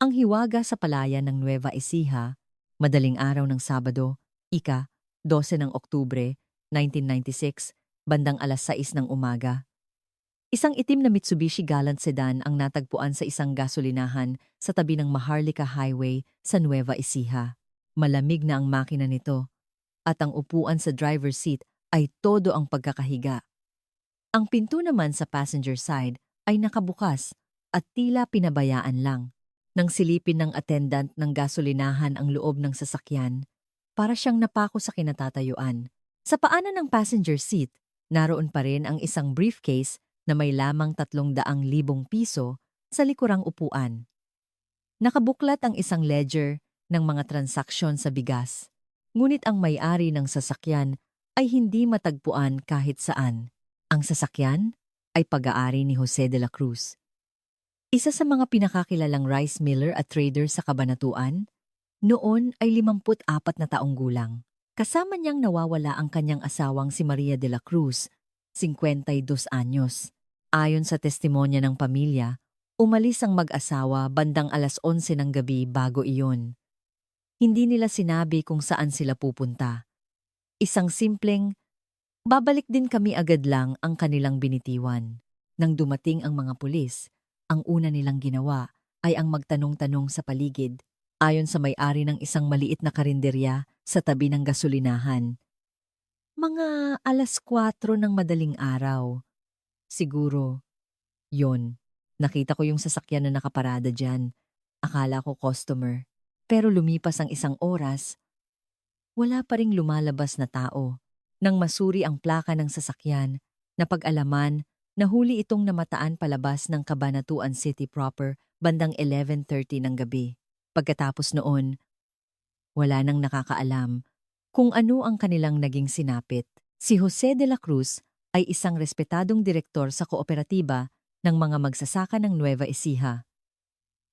Ang hiwaga sa palayan ng Nueva Ecija, madaling araw ng Sabado, ika-12 ng Oktubre, 1996, bandang alas 6 ng umaga. Isang itim na Mitsubishi Galant sedan ang natagpuan sa isang gasolinahan sa tabi ng Maharlika Highway sa Nueva Ecija. Malamig na ang makina nito at ang upuan sa driver's seat ay todo ang pagkakahiga. Ang pinto naman sa passenger side ay nakabukas at tila pinabayaan lang. Nang silipin ng attendant ng gasolinahan ang loob ng sasakyan, para siyang napako sa kinatatayuan. Sa paanan ng passenger seat, naroon pa rin ang isang briefcase na may lamang 300,000 piso sa likurang upuan. Nakabuklat ang isang ledger ng mga transaksyon sa bigas. Ngunit ang may-ari ng sasakyan ay hindi matagpuan kahit saan. Ang sasakyan ay pag-aari ni Jose de la Cruz, isa sa mga pinakakilalang rice miller at trader sa Cabanatuan. Noon ay 54 na taong gulang. Kasama niyang nawawala ang kanyang asawang si Maria de la Cruz, 52 anyos. Ayon sa testimonya ng pamilya, umalis ang mag-asawa bandang alas 11 ng gabi bago iyon. Hindi nila sinabi kung saan sila pupunta. Isang simpleng, "Babalik din kami agad" lang ang kanilang binitiwan. Nang dumating ang mga pulis, ang una nilang ginawa ay ang magtanong-tanong sa paligid. Ayon sa may-ari ng isang maliit na karinderya sa tabi ng gasolinahan, mga alas 4 ng madaling araw. Siguro, yon. Nakita ko yung sasakyan na nakaparada dyan. Akala ko customer. Pero lumipas ang isang oras, wala pa ring lumalabas na tao. Nang masuri ang plaka ng sasakyan, napag-alaman na huli itong namataan palabas ng Cabanatuan City proper bandang 11:30 ng gabi. Pagkatapos noon, wala nang nakakaalam kung ano ang kanilang naging sinapit. Si Jose de la Cruz ay isang respetadong direktor sa kooperatiba ng mga magsasaka ng Nueva Ecija.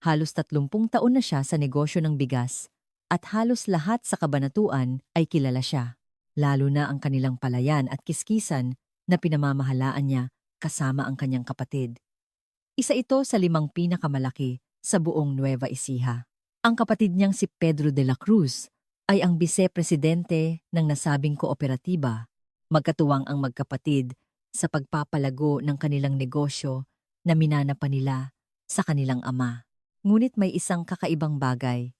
Halos 30 taon na siya sa negosyo ng bigas at halos lahat sa Cabanatuan ay kilala siya. Lalo na ang kanilang palayan at kiskisan na pinamamahalaan niya kasama ang kanyang kapatid. Isa ito sa 5 pinakamalaki sa buong Nueva Ecija. Ang kapatid niyang si Pedro de la Cruz ay ang bise-presidente ng nasabing kooperatiba. Magkatuwang ang magkapatid sa pagpapalago ng kanilang negosyo na minana pa nila sa kanilang ama. Ngunit may isang kakaibang bagay.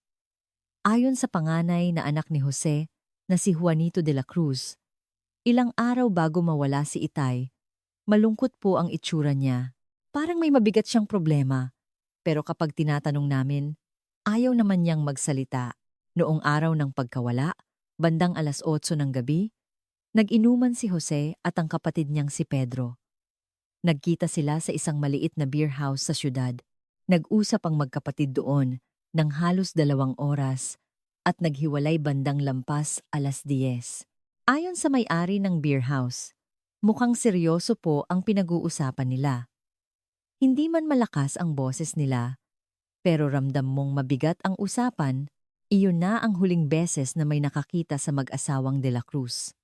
Ayon sa panganay na anak ni Jose na si Juanito de la Cruz, ilang araw bago mawala si Itay, malungkot po ang itsura niya. Parang may mabigat siyang problema. Pero kapag tinatanong namin, ayaw naman niyang magsalita. Noong araw ng pagkawala, bandang alas 8 ng gabi, nag-inuman si Jose at ang kapatid niyang si Pedro. Nagkita sila sa isang maliit na beer house sa syudad. Nag-usap ang magkapatid doon ng halos 2 oras at naghiwalay bandang lampas alas 10. Ayon sa may-ari ng beer house, mukhang seryoso po ang pinag-uusapan nila. Hindi man malakas ang boses nila, pero ramdam mong mabigat ang usapan. Iyon na ang huling beses na may nakakita sa mag-asawang De la Cruz.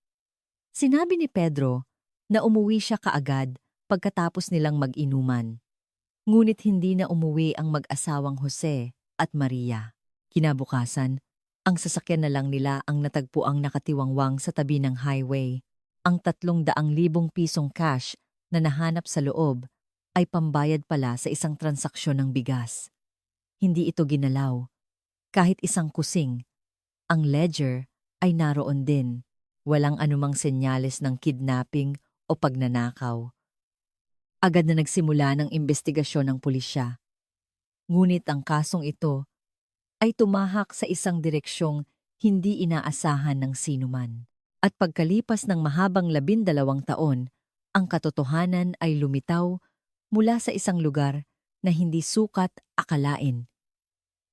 Sinabi ni Pedro na umuwi siya kaagad pagkatapos nilang mag-inuman. Ngunit hindi na umuwi ang mag-asawang Jose at Maria. Kinabukasan, ang sasakyan na lang nila ang natagpuang nakatiwangwang sa tabi ng highway. Ang 300,000 pisong cash na nahanap sa loob ay pambayad pala sa isang transaksyon ng bigas. Hindi ito ginalaw. Kahit isang kusing, ang ledger ay naroon din. Walang anumang senyales ng kidnapping o pagnanakaw. Agad na nagsimula ng investigasyon ng pulisya. Ngunit ang kasong ito ay tumahak sa isang direksyong hindi inaasahan ng sinuman. At pagkalipas ng mahabang 12 taon, ang katotohanan ay lumitaw mula sa isang lugar na hindi sukat akalain.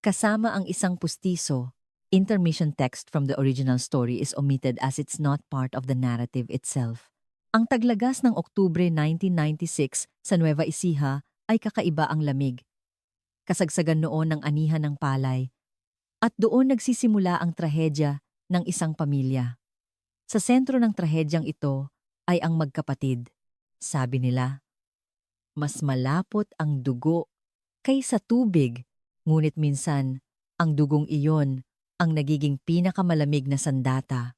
Kasama ang isang pustiso, intermission text from the original story is omitted as it's not part of the narrative itself. Ang taglagas ng Oktubre 1996 sa Nueva Ecija ay kakaiba ang lamig. Kasagsagan noon ng anihan ng palay, at doon nagsisimula ang trahedya ng isang pamilya. Sa sentro ng trahedyang ito ay ang magkapatid. Sabi nila, mas malapot ang dugo kaysa tubig Ngunit minsan, ang dugong iyon ang nagiging pinakamalamig na sandata.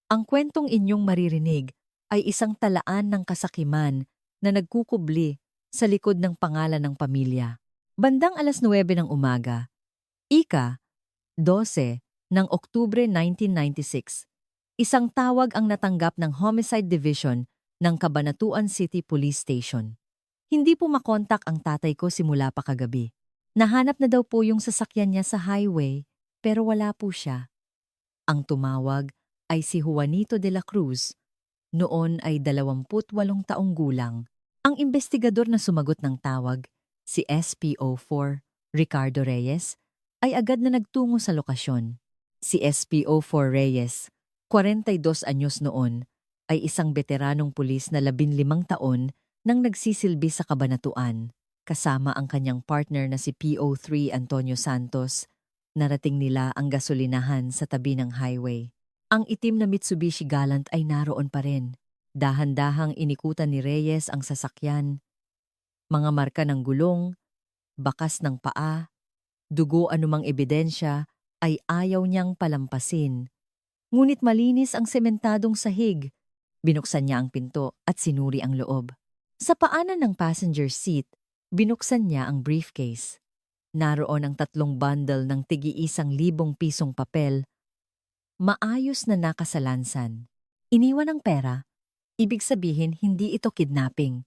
Ang kwentong inyong maririnig ay isang talaan ng kasakiman na nagkukubli sa likod ng pangalan ng pamilya. Bandang 9:00 ng umaga, ika-12 ng Oktubre 1996, isang tawag ang natanggap ng Homicide Division ng Cabanatuan City Police Station. Hindi po makontak ang tatay ko simula pa kagabi. Nahanap na daw po yung sasakyan niya sa highway pero wala po siya. Ang tumawag ay si Juanito de la Cruz. Noon ay 28 taong gulang. Ang investigador na sumagot ng tawag, si SPO4 Ricardo Reyes, ay agad na nagtungo sa lokasyon. Si SPO4 Reyes, 42 anyos noon, ay isang veteranong pulis na 15 taon nang nagsisilbi sa Cabanatuan. Kasama ang kanyang partner na si PO3 Antonio Santos, narating nila ang gasolinahan sa tabi ng highway. Ang itim na Mitsubishi Galant ay naroon pa rin. Dahan-dahang inikutan ni Reyes ang sasakyan. Mga marka ng gulong, bakas ng paa, dugo anumang ebidensya ay ayaw niyang palampasin. Ngunit malinis ang sementadong sahig. Binuksan niya ang pinto at sinuri ang loob. Sa paanan ng passenger seat, binuksan niya ang briefcase. Naroon ang 3 bundle ng tig-1,000 pisong papel. Maayos na nakasalansan. Iniwan ang pera. Ibig sabihin hindi ito kidnapping.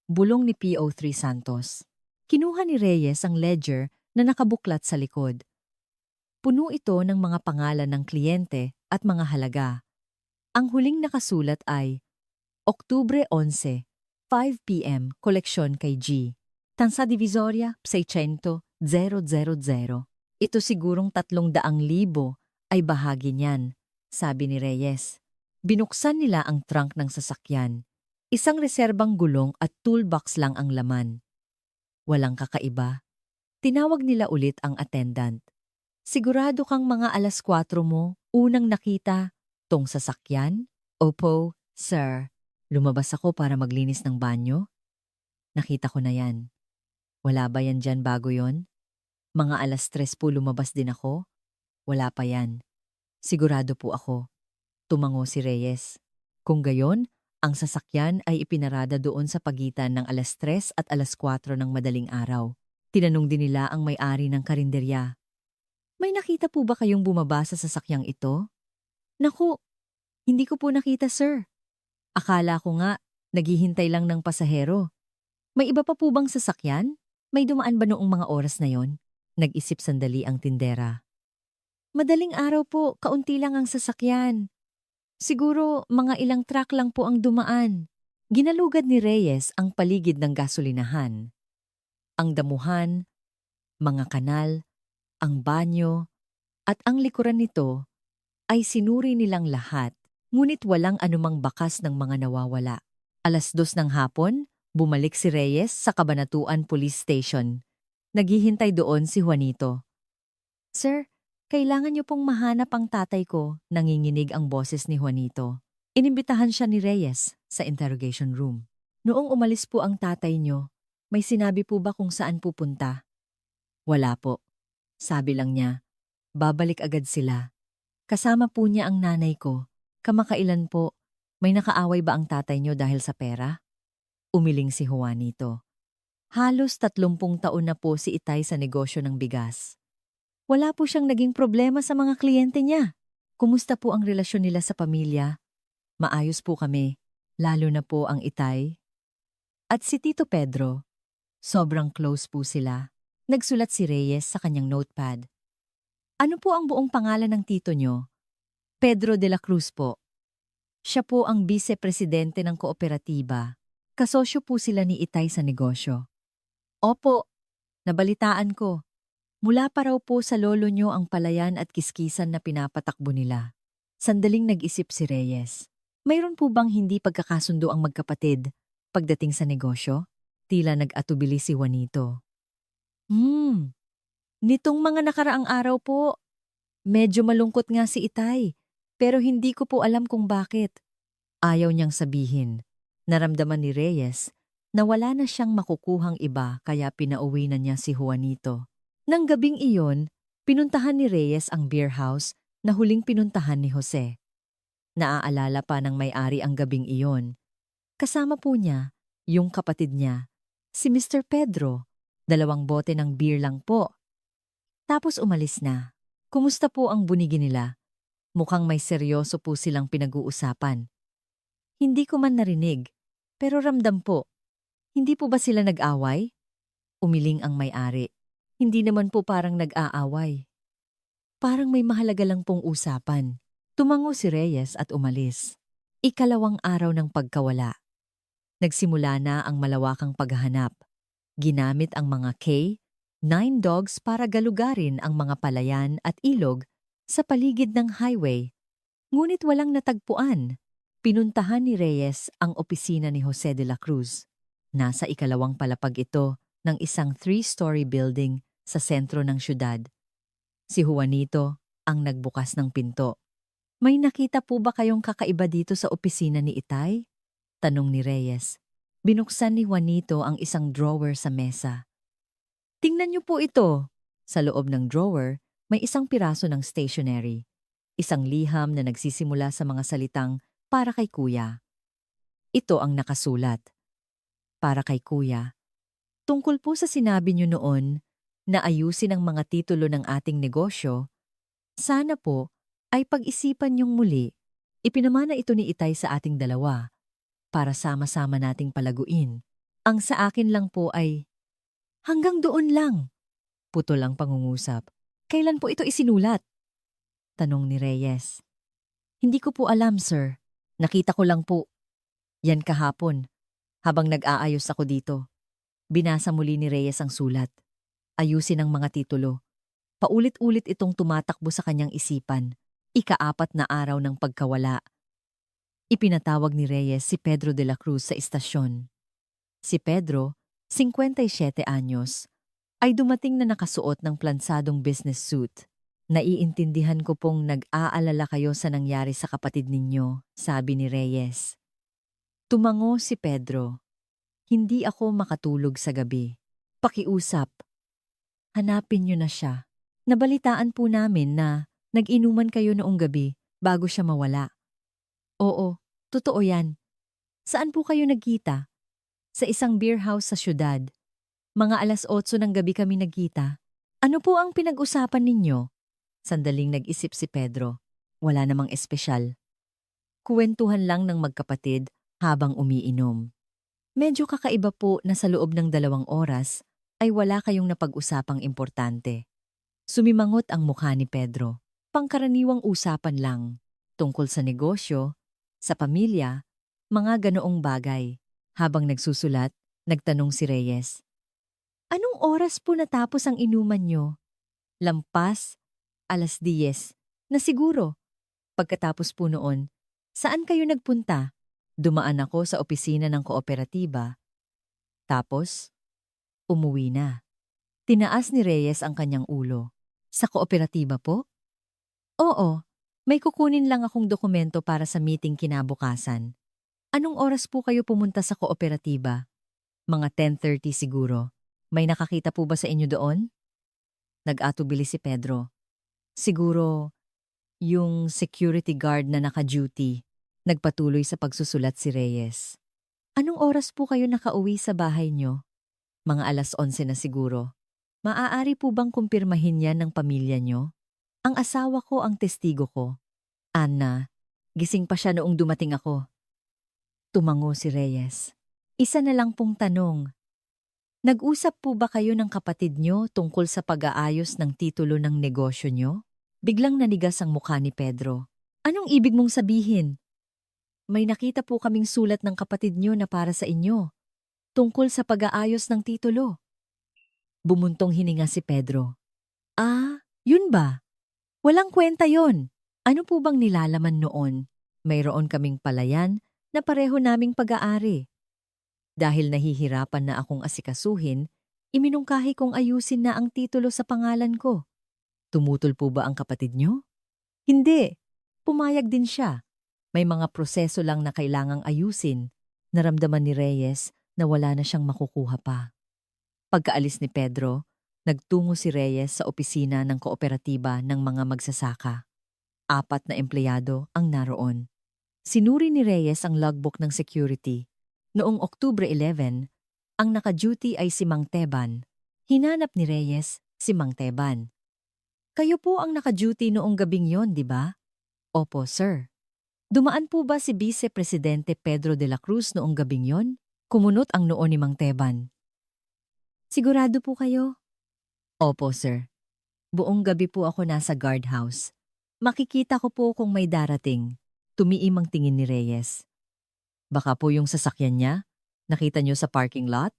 Bulong ni PO3 Santos. Kinuha ni Reyes ang ledger na nakabuklat sa likod. Puno ito ng mga pangalan ng kliyente at mga halaga. Ang huling nakasulat ay Oktubre 11, 5 p.m. koleksyon kay G. Tansa Divisoria, 600,000. Ito sigurong 300,000 ay bahagi niyan, sabi ni Reyes. Binuksan nila ang trunk ng sasakyan. Isang reserbang gulong at toolbox lang ang laman. Walang kakaiba. Tinawag nila ulit ang attendant. Sigurado kang mga 4:00 mo unang nakita tong sasakyan? Opo, sir. Lumabas ako para maglinis ng banyo. Nakita ko na yan. Wala ba yan dyan bago yon? Mga 3:00 po lumabas din ako. Wala pa yan. Sigurado po ako. Tumango si Reyes. Kung gayon, ang sasakyan ay ipinarada doon sa pagitan ng 3:00 at 4:00 ng madaling araw. Tinanong din nila ang may-ari ng karinderya. May nakita po ba kayong bumaba sa sasakyang ito? Naku, hindi ko po nakita, sir. Akala ko nga, naghihintay lang ng pasahero. May iba pa po bang sasakyan? May dumaan ba noong mga oras na yon? Nag-isip sandali ang tindera. Madaling araw po, kaunti lang ang sasakyan. Siguro mga ilang truck lang po ang dumaan. Ginalugad ni Reyes ang paligid ng gasolinahan. Ang damuhan, mga kanal, ang banyo, at ang likuran nito ay sinuri nilang lahat, ngunit walang anumang bakas ng mga nawawala. 2:00 ng hapon, bumalik si Reyes sa Cabanatuan Police Station. Naghihintay doon si Juanito. Sir, kailangan niyo pong mahanap ang tatay ko, nanginginig ang boses ni Juanito. Inimbitahan siya ni Reyes sa interrogation room. Noong umalis po ang tatay niyo, may sinabi po ba kung saan pupunta? Wala po. Sabi lang niya, babalik agad sila. Kasama po niya ang nanay ko. Kamakailan po, may nakaaway ba ang tatay niyo dahil sa pera? Umiling si Juanito. Halos 30 taon na po si Itay sa negosyo ng bigas. Wala po siyang naging problema sa mga kliyente niya. Kumusta po ang relasyon nila sa pamilya? Maayos po kami, lalo na po ang Itay. At si Tito Pedro, sobrang close po sila. Nagsulat si Reyes sa kanyang notepad. Ano po ang buong pangalan ng tito niyo? Pedro de la Cruz po. Siya po ang vice-presidente ng kooperatiba. Kasosyo po sila ni Itay sa negosyo. Opo, nabalitaan ko. Mula pa raw po sa lolo niyo ang palayan at kiskisan na pinapatakbo nila. Sandaling nag-isip si Reyes. Mayroon po bang hindi pagkakasundo ang magkapatid pagdating sa negosyo? Tila nag-atubili si Juanito. Nitong mga nakaraang araw po, medyo malungkot nga si Itay, pero hindi ko po alam kung bakit. Ayaw niyang sabihin. Naramdaman ni Reyes na wala na siyang makukuhang iba kaya pinauwi na niya si Juanito. Nang gabing iyon, pinuntahan ni Reyes ang beer house na huling pinuntahan ni Jose. Naaalala pa ng may-ari ang gabing iyon. Kasama po niya, yung kapatid niya, si Mr. Pedro. 2 bote ng beer lang po. Tapos umalis na. Kumusta po ang bunigi nila? Mukhang may seryoso po silang pinag-uusapan. Hindi ko man narinig, pero ramdam po. Hindi po ba sila nag-away? Umiling ang may-ari. Hindi naman po parang nag-aaway. Parang may mahalaga lang pong usapan. Tumango si Reyes at umalis. 2 araw ng pagkawala. Nagsimula na ang malawakang paghahanap. Ginamit ang mga K-9 dogs para galugarin ang mga palayan at ilog sa paligid ng highway. Ngunit walang natagpuan. Pinuntahan ni Reyes ang opisina ni Jose de la Cruz. Nasa 2 palapag ito ng isang 3-story building sa sentro ng syudad. Si Juanito ang nagbukas ng pinto. May nakita po ba kayong kakaiba dito sa opisina ni Itay? Tanong ni Reyes. Binuksan ni Juanito ang isang drawer sa mesa. Tingnan niyo po ito. Sa loob ng drawer, may isang piraso ng stationery. Isang liham na nagsisimula sa mga salitang para kay kuya. Ito ang nakasulat. Para kay kuya. Tungkol po sa sinabi niyo noon na ayusin ang mga titulo ng ating negosyo, sana po ay pag-isipan niyong muli. Ipinamana ito ni Itay sa ating dalawa para sama-sama nating palaguin. Ang sa akin lang po ay, hanggang doon lang. Putol ang pangungusap. Kailan po ito isinulat? Tanong ni Reyes. Hindi ko po alam, sir. Nakita ko lang po. Yan kahapon, habang nag-aayos ako dito. Binasa muli ni Reyes ang sulat. Ayusin ang mga titulo. Paulit-ulit itong tumatakbo sa kanyang isipan. 4 na araw ng pagkawala. Ipinatawag ni Reyes si Pedro de la Cruz sa istasyon. Si Pedro, 57 anyos, ay dumating na nakasuot ng plansadong business suit. Naiintindihan ko pong nag-aalala kayo sa nangyari sa kapatid ninyo, sabi ni Reyes. Tumango si Pedro. Hindi ako makatulog sa gabi. Pakiusap. Hanapin niyo na siya. Nabalitaan po namin na nag-inuman kayo noong gabi bago siya mawala. Oo, totoo yan. Saan po kayo nagkita? Sa isang beer house sa syudad. Mga 8:00 ng gabi kami nagkita. Ano po ang pinag-usapan ninyo? Sandaling nag-isip si Pedro. Wala namang espesyal. Kuwentuhan lang ng magkapatid habang umiinom. Medyo kakaiba po na sa loob ng 2 oras ay wala kayong napag-usapang importante. Sumimangot ang mukha ni Pedro. Pangkaraniwang usapan lang. Tungkol sa negosyo, sa pamilya, mga ganoong bagay. Habang nagsusulat, nagtanong si Reyes. Anong oras po natapos ang inuman nyo? Lampas, 10:00. Na siguro. Pagkatapos po noon, saan kayo nagpunta? Dumaan ako sa opisina ng kooperatiba. Tapos, umuwi na. Tinaas ni Reyes ang kanyang ulo. Sa kooperatiba po? Oo, may kukunin lang akong dokumento para sa meeting kinabukasan. Anong oras po kayo pumunta sa kooperatiba? Mga 10:30 siguro. May nakakita po ba sa inyo doon? Nag-atubili si Pedro. Siguro, yung security guard na naka-duty. Nagpatuloy sa pagsusulat si Reyes. Anong oras po kayo nakauwi sa bahay nyo? Mga 11:00 na siguro. Maaari po bang kumpirmahin yan ng pamilya nyo? Ang asawa ko ang testigo ko. Anna, gising pa siya noong dumating ako. Tumango si Reyes. Isa na lang pong tanong. Nag-usap po ba kayo ng kapatid nyo tungkol sa pag-aayos ng titulo ng negosyo nyo? Biglang nanigas ang mukha ni Pedro. Anong ibig mong sabihin? May nakita po kaming sulat ng kapatid nyo na para sa inyo, tungkol sa pag-aayos ng titulo. Bumuntong hininga si Pedro. Ah, yun ba? Walang kwenta yon. Ano po bang nilalaman noon? Mayroon kaming palayan na pareho naming pag-aari. Dahil nahihirapan na akong asikasuhin, iminungkahi kong ayusin na ang titulo sa pangalan ko. Tumutol po ba ang kapatid nyo? Hindi. Pumayag din siya. May mga proseso lang na kailangang ayusin. Naramdaman ni Reyes na wala na siyang makukuha pa. Pagkaalis ni Pedro, Nagtungo si Reyes sa opisina ng kooperatiba ng mga magsasaka. 4 na empleyado ang naroon. Sinuri ni Reyes ang logbook ng security. Noong Oktubre 11, ang naka-duty ay si Mang Teban. Hinanap ni Reyes si Mang Teban. Kayo po ang naka-duty noong gabing yon, di ba? Opo, sir. Dumaan po ba si Vice Presidente Pedro de la Cruz noong gabing yon? Kumunot ang noo ni Mang Teban. Sigurado po kayo? Opo, sir. Buong gabi po ako nasa guardhouse. Makikita ko po kung may darating. Tumiim ang tingin ni Reyes. Baka po yung sasakyan niya? Nakita niyo sa parking lot?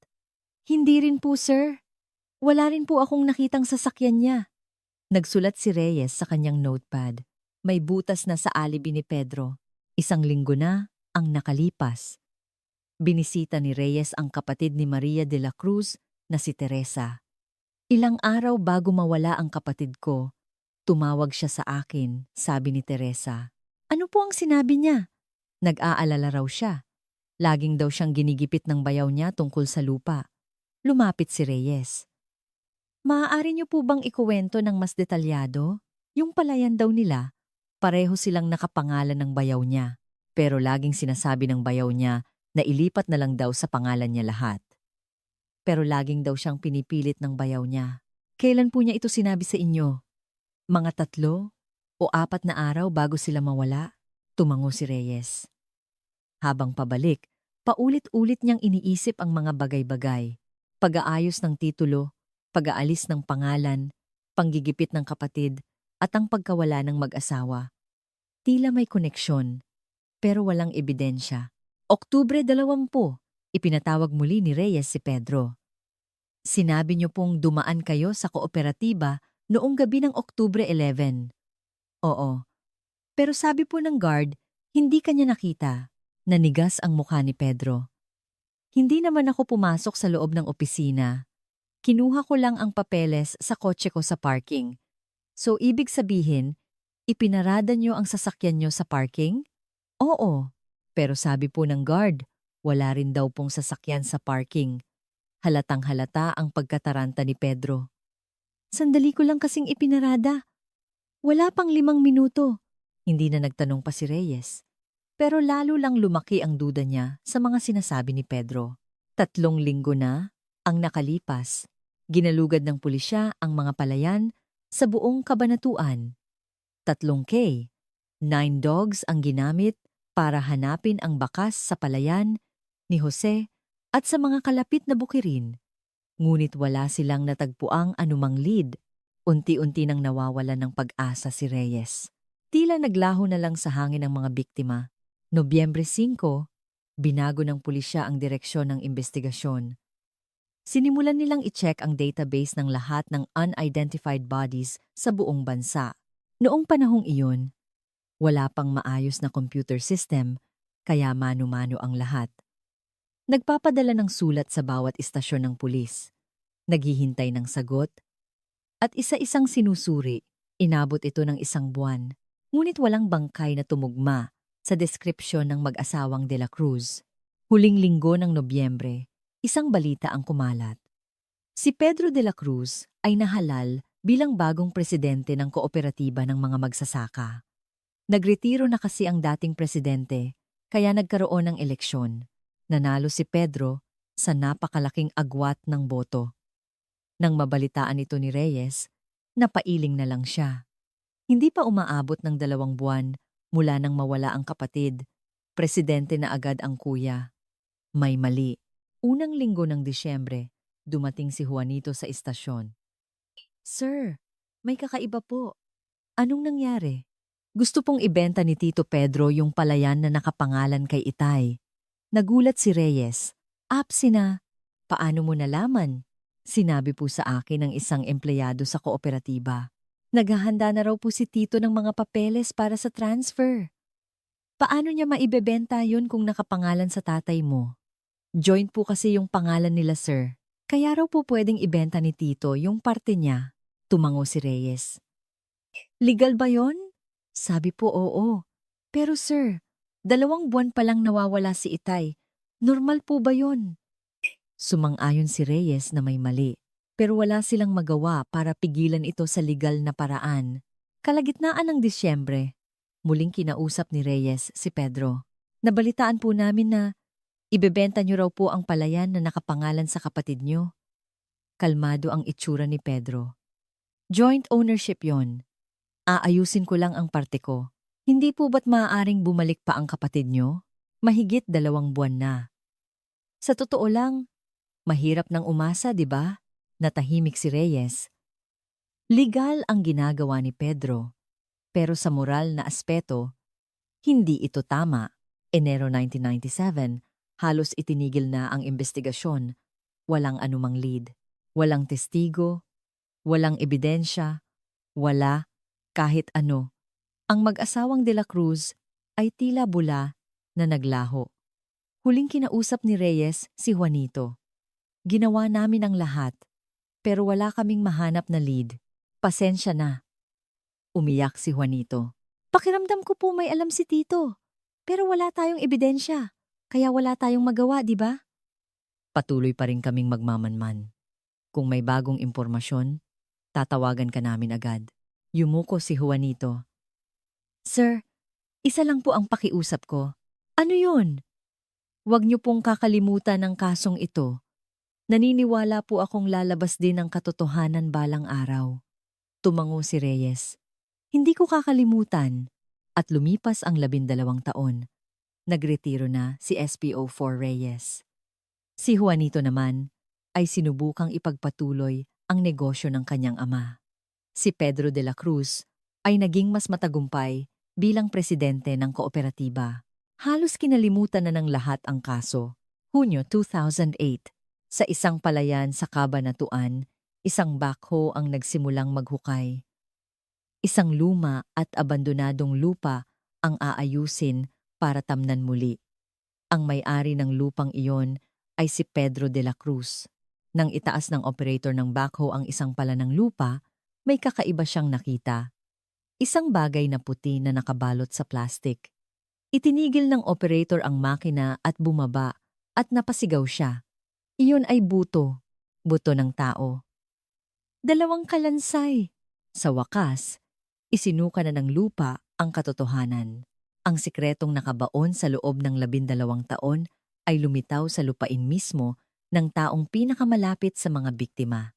Hindi rin po, sir. Wala rin po akong nakitang sasakyan niya. Nagsulat si Reyes sa kanyang notepad. May butas na sa alibi ni Pedro. 1 linggo na ang nakalipas. Binisita ni Reyes ang kapatid ni Maria de la Cruz na si Teresa. Ilang araw bago mawala ang kapatid ko, tumawag siya sa akin, sabi ni Teresa. Ano po ang sinabi niya? Nag-aalala raw siya. Laging daw siyang ginigipit ng bayaw niya tungkol sa lupa. Lumapit si Reyes. Maaari niyo po bang ikuwento ng mas detalyado? Yung palayan daw nila, pareho silang nakapangalan ng bayaw niya. Pero laging sinasabi ng bayaw niya na ilipat na lang daw sa pangalan niya lahat. Pero laging daw siyang pinipilit ng bayaw niya. Kailan po niya ito sinabi sa inyo? Mga 3 o 4 na araw bago sila mawala, tumango si Reyes. Habang pabalik, paulit-ulit niyang iniisip ang mga bagay-bagay. Pag-aayos ng titulo, pag-aalis ng pangalan, panggigipit ng kapatid, at ang pagkawala ng mag-asawa. Tila may koneksyon, pero walang ebidensya. Oktubre 20, ipinatawag muli ni Reyes si Pedro. Sinabi niyo pong dumaan kayo sa kooperatiba noong gabi ng Oktubre 11. Oo. Pero sabi po ng guard, hindi kanya nakita. Nanigas ang mukha ni Pedro. Hindi naman ako pumasok sa loob ng opisina. Kinuha ko lang ang papeles sa kotse ko sa parking. So ibig sabihin, ipinarada niyo ang sasakyan niyo sa parking? Oo. Pero sabi po ng guard, wala rin daw pong sasakyan sa parking. Halatang halata ang pagkataranta ni Pedro. Sandali ko lang kasing ipinarada. Wala pang 5 minuto. Hindi na nagtanong pa si Reyes. Pero lalo lang lumaki ang duda niya sa mga sinasabi ni Pedro. 3 linggo na ang nakalipas. Ginalugad ng pulisya ang mga palayan sa buong Kabanatuan. 3K, 9 dogs ang ginamit para hanapin ang bakas sa palayan ni Jose at sa mga kalapit na bukirin. Ngunit wala silang natagpuang anumang lead. Unti-unti nang nawawala ng pag-asa si Reyes. Tila naglaho na lang sa hangin ang mga biktima. Nobyembre 5, binago ng pulisya ang direksyon ng investigasyon. Sinimulan nilang i-check ang database ng lahat ng unidentified bodies sa buong bansa. Noong panahong iyon, wala pang maayos na computer system, kaya mano-mano ang lahat. Nagpapadala ng sulat sa bawat istasyon ng pulis. Naghihintay ng sagot, at isa-isang sinusuri. Inabot ito ng 1 buwan, ngunit walang bangkay na tumugma sa deskripsyon ng mag-asawang De la Cruz. Huling linggo ng Nobyembre, isang balita ang kumalat. Si Pedro de la Cruz ay nahalal bilang bagong presidente ng kooperatiba ng mga magsasaka. Nagretiro na kasi ang dating presidente, kaya nagkaroon ng eleksyon. Nanalo si Pedro sa napakalaking agwat ng boto. Nang mabalitaan ito ni Reyes, napailing na lang siya. Hindi pa umaabot ng 2 buwan mula nang mawala ang kapatid, presidente na agad ang kuya. May mali. Unang linggo ng Disyembre, dumating si Juanito sa istasyon. Sir, may kakaiba po. Anong nangyari? Gusto pong ibenta ni Tito Pedro yung palayan na nakapangalan kay Itay. Nagulat si Reyes. Apsi na. Paano mo nalaman? Sinabi po sa akin ng isang empleyado sa kooperatiba. Naghahanda na raw po si Tito ng mga papeles para sa transfer. Paano niya maibebenta yun kung nakapangalan sa tatay mo? Joint po kasi yung pangalan nila, sir. Kaya raw po pwedeng ibenta ni Tito yung parte niya. Tumango si Reyes. Legal ba yon? Sabi po oo. Pero sir, 2 buwan pa lang nawawala si Itay. Normal po ba yon? Sumang-ayon si Reyes na may mali. pero wala silang magawa para pigilan ito sa legal na paraan. Kalagitnaan ng Disyembre, muling kinausap ni Reyes si Pedro. Nabalitaan po namin na ibebenta niyo raw po ang palayan na nakapangalan sa kapatid niyo. Kalmado ang itsura ni Pedro. Joint ownership yon. Aayusin ko lang ang parte ko. Hindi po ba't maaaring bumalik pa ang kapatid niyo? Mahigit 2 buwan na. Sa totoo lang, mahirap nang umasa, di ba? Natahimik si Reyes. Legal ang ginagawa ni Pedro, pero sa moral na aspeto, hindi ito tama. Enero 1997, halos itinigil na ang investigasyon. Walang anumang lead, walang testigo, walang ebidensya, wala kahit ano. Ang mag-asawang De La Cruz ay tila bula na naglaho. Huling kinausap ni Reyes si Juanito. Ginawa namin ang lahat, pero wala kaming mahanap na lead. Pasensya na. Umiyak si Juanito. Pakiramdam ko po may alam si Tito, pero wala tayong ebidensya, kaya wala tayong magawa, di ba? Patuloy pa rin kaming magmamanman. Kung may bagong impormasyon, tatawagan ka namin agad. Yumuko si Juanito. Sir, isa lang po ang pakiusap ko. Ano yun? Huwag niyo pong kakalimutan ang kasong ito. Naniniwala po akong lalabas din ang katotohanan balang araw. Tumango si Reyes. Hindi ko kakalimutan. At lumipas ang 12 taon. Nagretiro na si SPO4 Reyes. Si Juanito naman ay sinubukang ipagpatuloy ang negosyo ng kanyang ama. Si Pedro de la Cruz ay naging mas matagumpay bilang presidente ng kooperatiba. Halos kinalimutan na ng lahat ang kaso. Hunyo 2008, sa isang palayan sa Cabanatuan, isang backhoe ang nagsimulang maghukay. Isang luma at abandonadong lupa ang aayusin para tamnan muli. Ang may-ari ng lupang iyon ay si Pedro de la Cruz. Nang itaas ng operator ng backhoe ang isang pala ng lupa, may kakaiba siyang nakita. Isang bagay na puti na nakabalot sa plastik. Itinigil ng operator ang makina at bumaba at napasigaw siya. Iyon ay buto ng tao. 2 kalansay. Sa wakas, isinuka na ng lupa ang katotohanan. Ang sikretong nakabaon sa loob ng 12 taon ay lumitaw sa lupain mismo ng taong pinakamalapit sa mga biktima.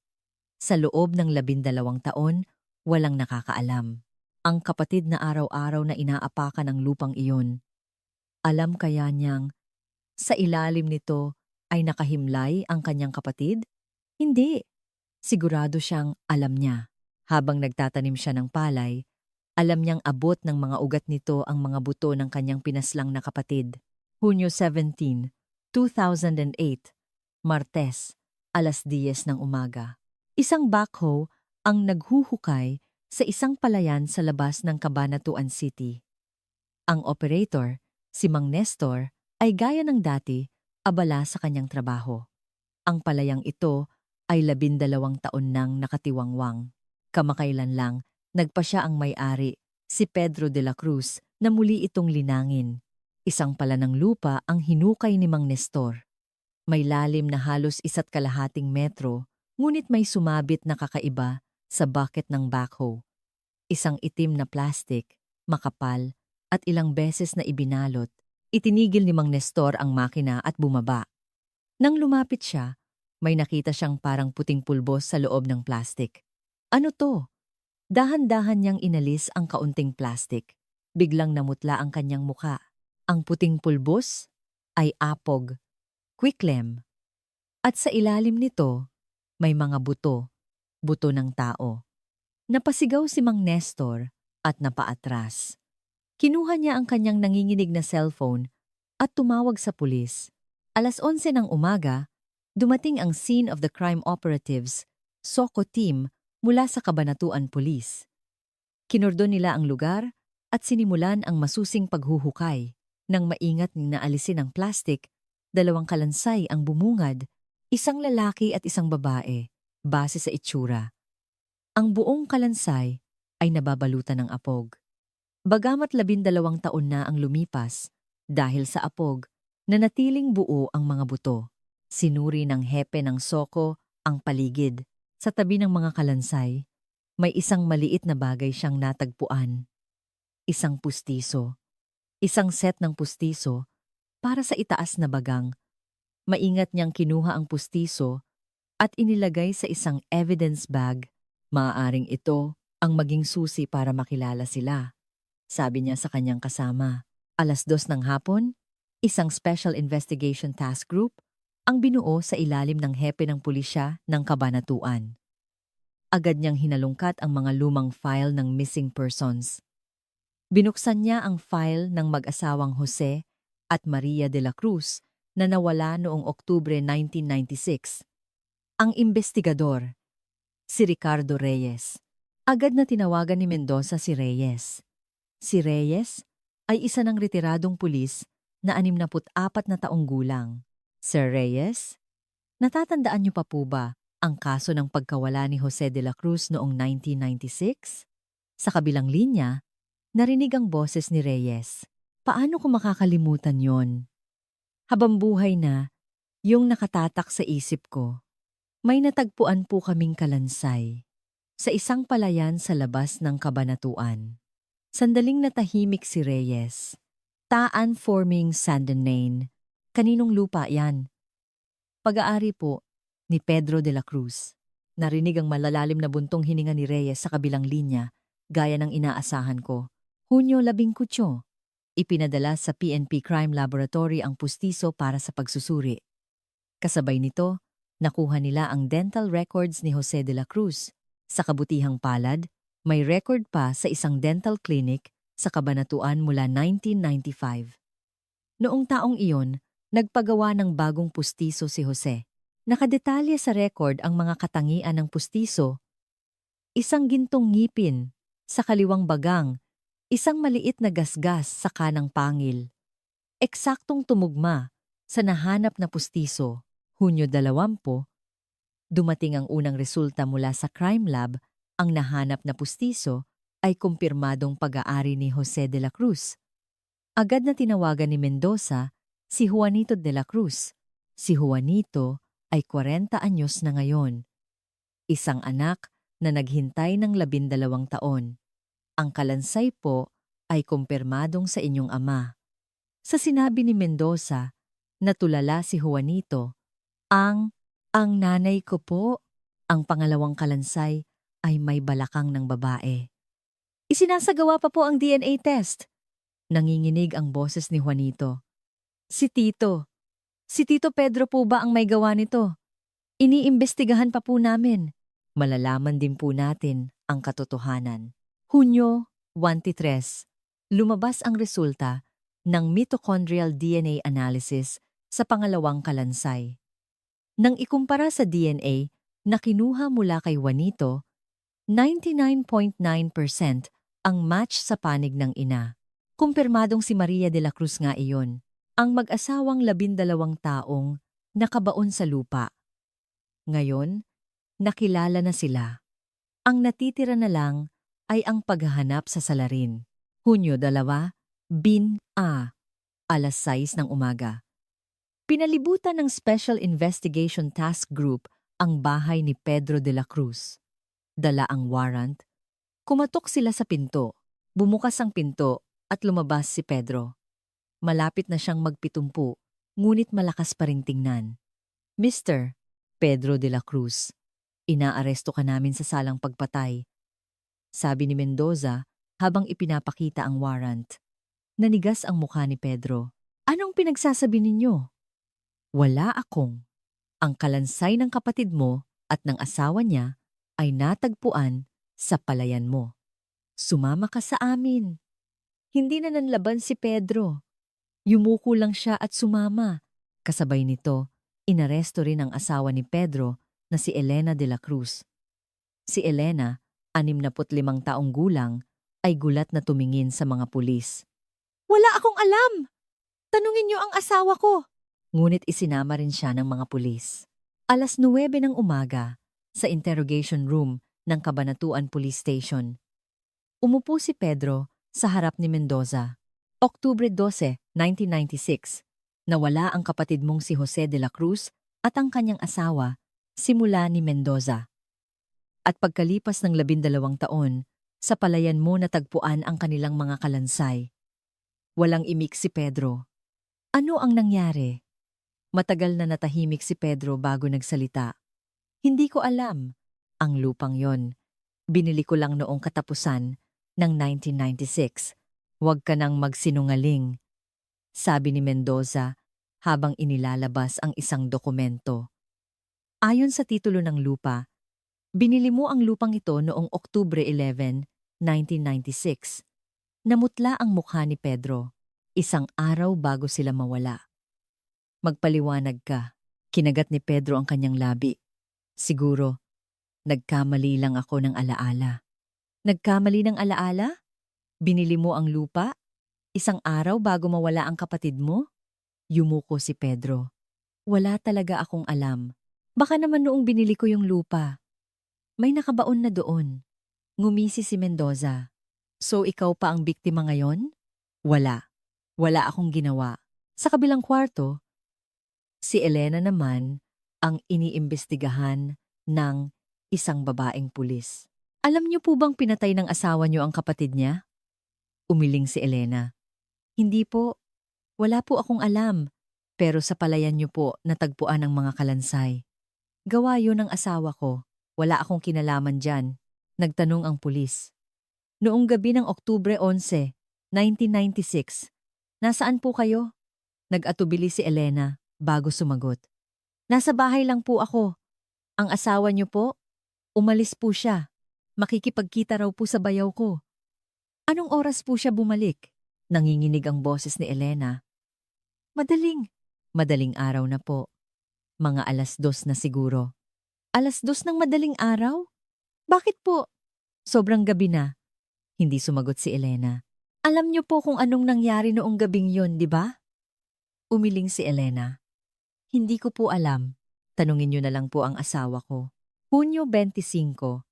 Sa loob ng 12 taon, walang nakakaalam. Ang kapatid na araw-araw na inaapakan ng lupang iyon. Alam kaya niyang sa ilalim nito ay nakahimlay ang kanyang kapatid? Hindi. Sigurado siyang alam niya. Habang nagtatanim siya ng palay, alam niyang abot ng mga ugat nito ang mga buto ng kanyang pinaslang na kapatid. Hunyo 17, 2008, Martes, 10:00 ng umaga. Isang backhoe ang naghuhukay sa isang palayan sa labas ng Cabanatuan City. Ang operator, si Mang Nestor, ay gaya ng dati, abala sa kanyang trabaho. Ang palayang ito ay 12 taon nang nakatiwangwang. Kamakailan lang, nagpasya ang may-ari, si Pedro de la Cruz, na muli itong linangin. Isang pala ng lupa ang hinukay ni Mang Nestor. May lalim na halos 1.5 metro, ngunit may sumabit na kakaiba sa bucket ng backhoe. Isang itim na plastik, makapal, at ilang beses na ibinalot. Itinigil ni Mang Nestor ang makina at bumaba. Nang lumapit siya, may nakita siyang parang puting pulbos sa loob ng plastik. Ano to? Dahan-dahan niyang inalis ang kaunting plastik. Biglang namutla ang kanyang muka. Ang puting pulbos ay apog, quicklem. At sa ilalim nito, may mga buto ng tao. Napasigaw si Mang Nestor at napaatras. Kinuha niya ang kanyang nanginginig na cellphone at tumawag sa pulis. 11:00 ng umaga, dumating ang scene of the crime operatives, SOCO team, mula sa Cabanatuan Police. Kinordon nila ang lugar at sinimulan ang masusing paghuhukay. Nang maingat ning naalisin ang plastik, 2 kalansay ang bumungad, isang lalaki at isang babae, base sa itsura. Ang buong kalansay ay nababalutan ng apog. Bagamat 12 taon na ang lumipas, dahil sa apog, nanatiling buo ang mga buto. Sinuri ng hepe ng SOCO ang paligid. Sa tabi ng mga kalansay, may isang maliit na bagay siyang natagpuan. Isang pustiso. Isang set ng pustiso para sa itaas na bagang. Maingat niyang kinuha ang pustiso at inilagay sa isang evidence bag. Maaaring ito ang maging susi para makilala sila, sabi niya sa kanyang kasama. 2:00 ng hapon, isang Special Investigation Task Group ang binuo sa ilalim ng hepe ng pulisya ng Kabanatuan. Agad niyang hinalungkat ang mga lumang file ng missing persons. Binuksan niya ang file ng mag-asawang Jose at Maria de la Cruz na nawala noong Oktubre 1996. Ang investigador, si Ricardo Reyes. Agad na tinawagan ni Mendoza si Reyes. Si Reyes ay isa ng retiradong pulis na 64 na taong gulang. Sir Reyes, natatandaan niyo pa po ba ang kaso ng pagkawala ni Jose de la Cruz noong 1996? Sa kabilang linya, narinig ang boses ni Reyes. Paano ko makakalimutan yon? Habang buhay na, yung nakatatak sa isip ko. May natagpuan po kaming kalansay sa isang palayan sa labas ng Kabanatuan. Sandaling natahimik si Reyes. Taan forming Sandanane. Kaninong lupa yan? Pag-aari po ni Pedro de la Cruz. Narinig ang malalalim na buntong hininga ni Reyes sa kabilang linya, gaya ng inaasahan ko. Hunyo 18. Ipinadala sa PNP Crime Laboratory ang pustiso para sa pagsusuri. Kasabay nito, nakuha nila ang dental records ni Jose de la Cruz. Sa kabutihang palad, may record pa sa isang dental clinic sa Kabanatuan mula 1995. Noong taong iyon, nagpagawa ng bagong pustiso si Jose. Nakadetalye sa record ang mga katangian ng pustiso. Isang gintong ngipin sa kaliwang bagang, isang maliit na gasgas sa kanang pangil. Eksaktong tumugma sa nahanap na pustiso. Hunyo 20, dumating ang unang resulta mula sa crime lab. Ang nahanap na pustiso ay kumpirmadong pag-aari ni Jose de la Cruz. Agad na tinawagan ni Mendoza si Juanito de la Cruz. Si Juanito ay 40 anyos na ngayon. Isang anak na naghintay ng 12 taon. Ang kalansay po ay kumpirmadong sa inyong ama. Sa sinabi ni Mendoza, natulala si Juanito. Ang nanay ko po, ang pangalawang kalansay ay may balakang ng babae. Isinasagawa pa po ang DNA test. Nanginginig ang boses ni Juanito. Si Tito Pedro po ba ang may gawa nito? Iniimbestigahan pa po namin. Malalaman din po natin ang katotohanan. Hunyo 23, lumabas ang resulta ng mitochondrial DNA analysis sa pangalawang kalansay. Nang ikumpara sa DNA na kinuha mula kay Juanito, 99.9% ang match sa panig ng ina. Kumpirmadong si Maria de la Cruz nga iyon, ang mag-asawang 12 taong nakabaon sa lupa. Ngayon, nakilala na sila. Ang natitira na lang ay ang paghahanap sa salarin. Hunyo 2, alas 6 ng umaga. Pinalibutan ng Special Investigation Task Group ang bahay ni Pedro de la Cruz. Dala ang warrant. Kumatok sila sa pinto. Bumukas ang pinto at lumabas si Pedro. Malapit na siyang magpitumpu, ngunit malakas pa ring tingnan. Mr. Pedro de la Cruz, inaaresto ka namin sa salang pagpatay, sabi ni Mendoza habang ipinapakita ang warrant. Nanigas ang mukha ni Pedro. Anong pinagsasabi ninyo? Wala akong. Ang kalansay ng kapatid mo at ng asawa niya ay natagpuan sa palayan mo. Sumama ka sa amin. Hindi na nanlaban si Pedro. Yumuko lang siya at sumama. Kasabay nito, inaresto rin ang asawa ni Pedro na si Elena de la Cruz. Si Elena, 65 taong gulang, ay gulat na tumingin sa mga pulis. Wala akong alam! Tanungin niyo ang asawa ko! Ngunit isinama rin siya ng mga pulis. 9:00 ng umaga, sa interrogation room ng Kabanatuan Police Station. Umupo si Pedro sa harap ni Mendoza. Oktubre 12, 1996, nawala ang kapatid mong si Jose de la Cruz at ang kanyang asawa, simula ni Mendoza. At pagkalipas ng 12 taon, sa palayan mo natagpuan ang kanilang mga kalansay. Walang imik si Pedro. Ano ang nangyari? Matagal na natahimik si Pedro bago nagsalita. Hindi ko alam. Ang lupang yon. Binili ko lang noong katapusan ng 1996. Huwag ka nang magsinungaling, sabi ni Mendoza habang inilalabas ang isang dokumento. Ayon sa titulo ng lupa, binili mo ang lupang ito noong Oktubre 11, 1996. Namutla ang mukha ni Pedro, isang araw bago sila mawala. Magpaliwanag ka. Kinagat ni Pedro ang kanyang labi. Siguro, nagkamali lang ako ng alaala. Nagkamali ng alaala? Binili mo ang lupa? Isang araw bago mawala ang kapatid mo? Yumuko si Pedro. Wala talaga akong alam. Baka naman noong binili ko yung lupa. May nakabaon na doon. Ngumisi si Mendoza. So ikaw pa ang biktima ngayon? Wala. Wala akong ginawa. Sa kabilang kwarto, si Elena naman ang iniimbestigahan ng isang babaeng pulis. Alam niyo po bang pinatay ng asawa niyo ang kapatid niya? Umiling si Elena. Hindi po. Wala po akong alam. Pero sa palayan niyo po natagpuan ang mga kalansay. Gawa yun ng asawa ko. Wala akong kinalaman dyan. Nagtanong ang pulis. Noong gabi ng Oktubre 11, 1996, nasaan po kayo? Nag-atubili si Elena bago sumagot. Nasa bahay lang po ako. Ang asawa niyo po? Umalis po siya. Makikipagkita raw po sa bayaw ko. Anong oras po siya bumalik? Nanginginig ang boses ni Elena. Madaling araw na po. Mga 2:00 na siguro. 2:00 ng madaling araw? Bakit po? Sobrang gabi na. Hindi sumagot si Elena. Alam niyo po kung anong nangyari noong gabing yon, di ba? Umiling si Elena. Hindi ko po alam. Tanungin niyo na lang po ang asawa ko. Hunyo 25.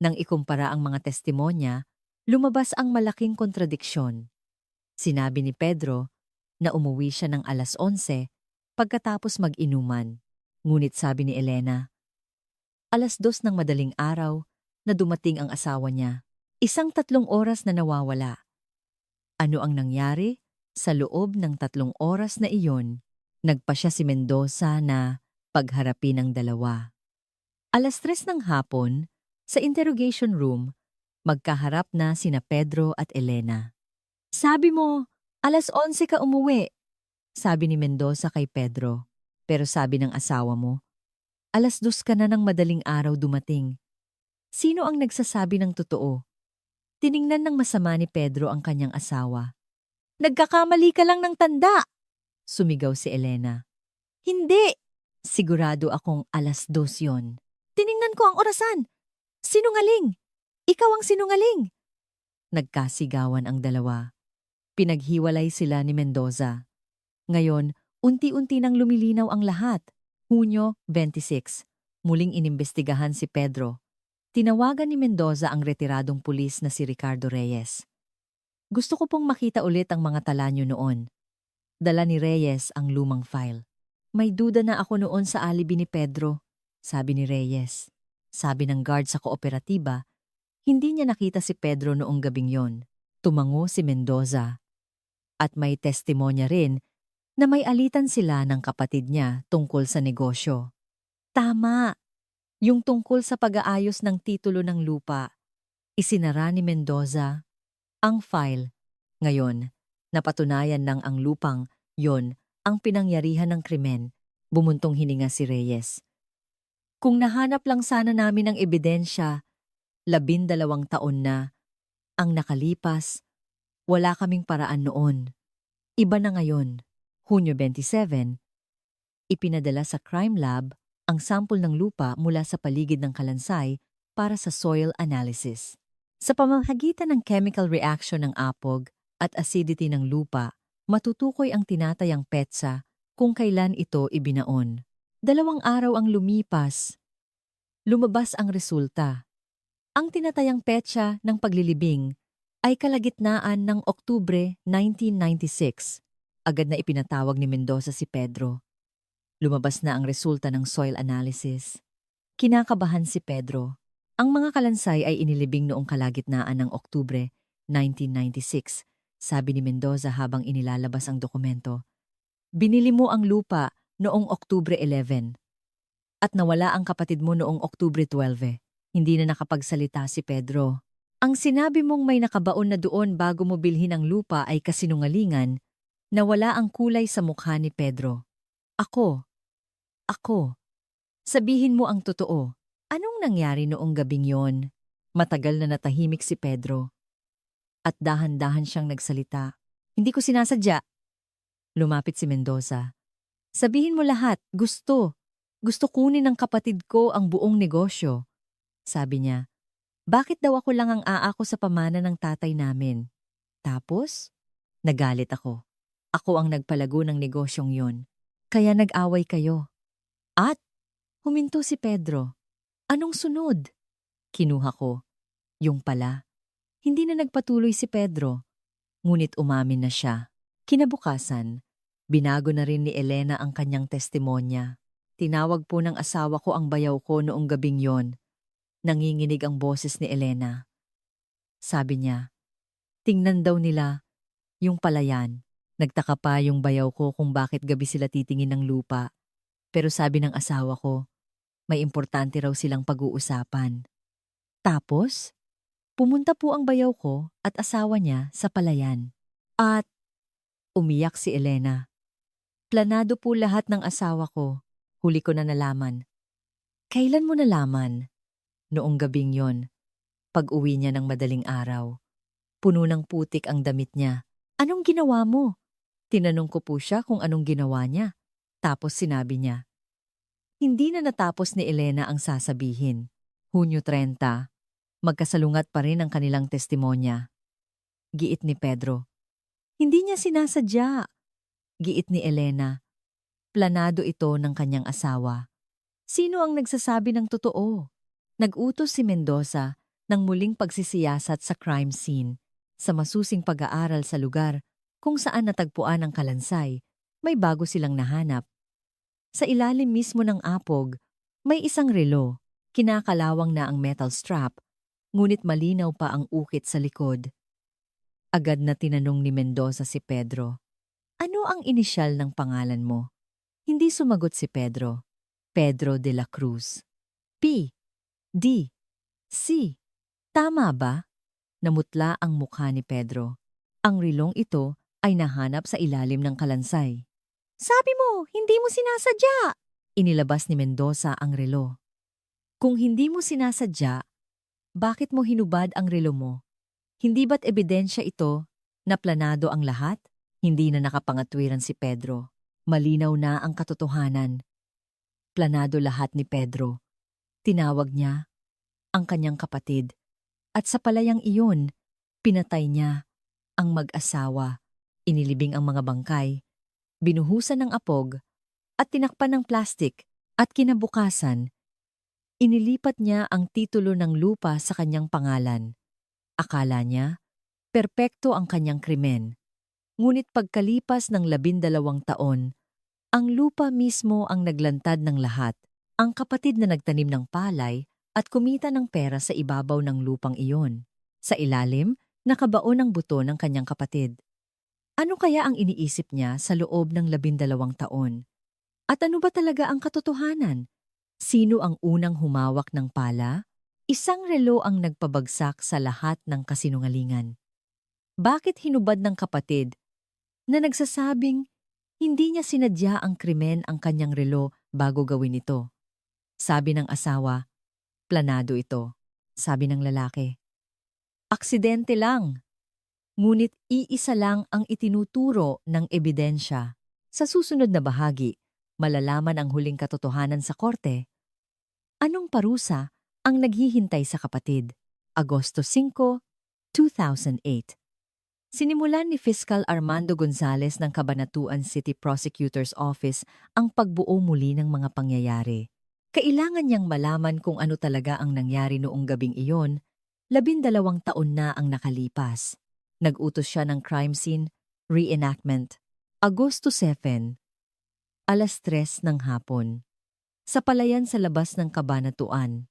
Nang ikumpara ang mga testimonya, lumabas ang malaking kontradiksyon. Sinabi ni Pedro na umuwi siya ng 11:00 pagkatapos mag-inuman. Ngunit sabi ni Elena, 2:00 ng madaling araw na dumating ang asawa niya. Isang 3 oras na nawawala. Ano ang nangyari? Sa loob ng 3 oras na iyon, nagpasya si Mendoza na pagharapin ang dalawa. 3:00 ng hapon, sa interrogation room, magkaharap na sina Pedro at Elena. Sabi mo, 11:00 ka umuwi, sabi ni Mendoza kay Pedro. Pero sabi ng asawa mo, 2:00 ka na ng madaling araw dumating. Sino ang nagsasabi ng totoo? Tiningnan ng masama ni Pedro ang kanyang asawa. Nagkakamali ka lang ng tanda! Sumigaw si Elena. Hindi! Sigurado akong 2:00 yon. Tiningnan ko ang orasan! Sinungaling! Ikaw ang sinungaling! Nagkasigawan ang dalawa. Pinaghiwalay sila ni Mendoza. Ngayon, unti-unti nang lumilinaw ang lahat. Hunyo 26. Muling inimbestigahan si Pedro. Tinawagan ni Mendoza ang retiradong pulis na si Ricardo Reyes. Gusto ko pong makita ulit ang mga tala niyo noon. Dala ni Reyes ang lumang file. May duda na ako noon sa alibi ni Pedro, sabi ni Reyes. Sabi ng guard sa kooperatiba, hindi niya nakita si Pedro noong gabing yon. Tumango si Mendoza. At may testimonya rin na may alitan sila ng kapatid niya tungkol sa negosyo. Tama! Yung tungkol sa pag-aayos ng titulo ng lupa. Isinara ni Mendoza ang file. Ngayon, napatunayan ng ang lupang yon ang pinangyarihan ng krimen. Bumuntong hininga si Reyes. Kung nahanap lang sana namin ng ebidensya, 12 taon na ang nakalipas, wala kaming paraan noon. Iba na ngayon. Hunyo 27, ipinadala sa crime lab ang sample ng lupa mula sa paligid ng kalansay para sa soil analysis. Sa pamamagitan ng chemical reaction ng apog at acidity ng lupa, matutukoy ang tinatayang petsa kung kailan ito ibinaon. 2 araw ang lumipas. Lumabas ang resulta. Ang tinatayang petsa ng paglilibing ay kalagitnaan ng Oktubre 1996. Agad na ipinatawag ni Mendoza si Pedro. Lumabas na ang resulta ng soil analysis. Kinakabahan si Pedro. Ang mga kalansay ay inilibing noong kalagitnaan ng Oktubre 1996, sabi ni Mendoza habang inilalabas ang dokumento. Binili mo ang lupa noong Oktubre 11 at nawala ang kapatid mo noong Oktubre 12. Hindi na nakapagsalita si Pedro. Ang sinabi mong may nakabaon na doon bago mo bilhin ang lupa ay kasinungalingan na wala ang kulay sa mukha ni Pedro. Ako. Sabihin mo ang totoo. Anong nangyari noong gabing yon? Matagal na natahimik si Pedro. At dahan-dahan siyang nagsalita. Hindi ko sinasadya. Lumapit si Mendoza. Sabihin mo lahat, gusto. Gusto kunin ng kapatid ko ang buong negosyo. Sabi niya, bakit daw ako lang ang aako sa pamana ng tatay namin? Tapos, nagalit ako. Ako ang nagpalago ng negosyong yon. Kaya nag-away kayo. At, huminto si Pedro. Anong sunod? Kinuha ko. Yung pala. Hindi na nagpatuloy si Pedro. Ngunit umamin na siya. Kinabukasan, binago na rin ni Elena ang kanyang testimonya. Tinawag po ng asawa ko ang bayaw ko noong gabing yon. Nanginginig ang boses ni Elena. Sabi niya, tingnan daw nila yung palayan. Nagtaka pa yung bayaw ko kung bakit gabi sila titingin ng lupa. Pero sabi ng asawa ko, may importante raw silang pag-uusapan. Tapos, pumunta po ang bayaw ko at asawa niya sa palayan. At umiyak si Elena. Planado po lahat ng asawa ko. Huli ko na nalaman. Kailan mo nalaman? Noong gabing yon, pag-uwi niya ng madaling araw. Puno ng putik ang damit niya. Anong ginawa mo? Tinanong ko po siya kung anong ginawa niya. Tapos sinabi niya. Hindi na natapos ni Elena ang sasabihin. Hunyo 30, magkasalungat pa rin ang kanilang testimonya. Giit ni Pedro. Hindi niya sinasadya. Giit ni Elena. Planado ito ng kanyang asawa. Sino ang nagsasabi ng totoo? Nag-utos si Mendoza ng muling pagsisiyasat sa crime scene, sa masusing pag-aaral sa lugar kung saan natagpuan ang kalansay. May bago silang nahanap. Sa ilalim mismo ng apog, may isang relo. Kinakalawang na ang metal strap, ngunit malinaw pa ang ukit sa likod. Agad na tinanong ni Mendoza si Pedro, ano ang inisyal ng pangalan mo? Hindi sumagot si Pedro. Pedro de la Cruz. P. D. C. Tama ba? Namutla ang mukha ni Pedro. Ang rilong ito ay nahanap sa ilalim ng kalansay. Sabi mo, hindi mo sinasadya! Inilabas ni Mendoza ang relo. Kung hindi mo sinasadya, bakit mo hinubad ang relo mo? Hindi ba't ebidensya ito na planado ang lahat? Hindi na nakapangatwiran si Pedro. Malinaw na ang katotohanan. Planado lahat ni Pedro. Tinawag niya ang kanyang kapatid at sa palayang iyon, pinatay niya ang mag-asawa. Inilibing ang mga bangkay, binuhusan ng apog at tinakpan ng plastik at kinabukasan, inilipat niya ang titulo ng lupa sa kanyang pangalan. Akala niya, perpekto ang kanyang krimen. Ngunit pagkalipas ng 12 taon, ang lupa mismo ang naglantad ng lahat. Ang kapatid na nagtanim ng palay at kumita ng pera sa ibabaw ng lupang iyon. Sa ilalim, nakabaon ang buto ng kanyang kapatid. Ano kaya ang iniisip niya sa loob ng 12 taon? At ano ba talaga ang katotohanan? Sino ang unang humawak ng pala? Isang relo ang nagpabagsak sa lahat ng kasinungalingan. Bakit hinubad ng kapatid na nagsasabing hindi niya sinadya ang krimen ang kanyang relo bago gawin ito? Sabi ng asawa, planado ito. Sabi ng lalaki, aksidente lang. Ngunit iisa lang ang itinuturo ng ebidensya. Sa susunod na bahagi, malalaman ang huling katotohanan sa korte. Anong parusa ang naghihintay sa kapatid? Agosto 5, 2008. Sinimulan ni Fiscal Armando Gonzales ng Cabanatuan City Prosecutor's Office ang pagbuo muli ng mga pangyayari. Kailangan niyang malaman kung ano talaga ang nangyari noong gabing iyon. 12 taon na ang nakalipas. Nag-utos siya ng crime scene reenactment. Agosto 7, 3:00 ng hapon. Sa palayan sa labas ng Cabanatuan.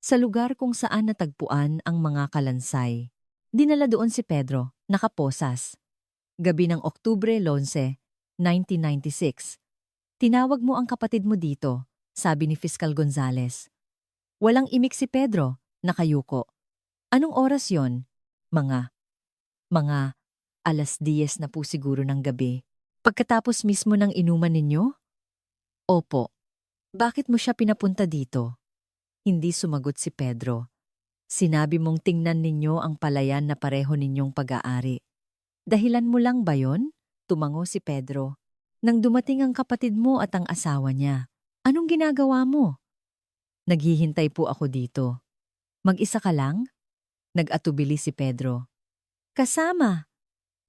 sa lugar kung saan natagpuan ang mga kalansay. Dinala doon si Pedro, nakaposas. Gabi ng Oktubre 11, 1996. Tinawag mo ang kapatid mo dito, sabi ni Fiscal Gonzales. Walang imik si Pedro, nakayuko. Anong oras yon? Mga 10:00 na po siguro ng gabi. Pagkatapos mismo ng inuman ninyo? Opo. Bakit mo siya pinapunta dito? Hindi sumagot si Pedro. Sinabi mong tingnan ninyo ang palayan na pareho ninyong pag-aari. Dahilan mo lang ba yon? Tumango si Pedro. Nang dumating ang kapatid mo at ang asawa niya, anong ginagawa mo? Naghihintay po ako dito. Mag-isa ka lang? Nag-atubili si Pedro. Kasama.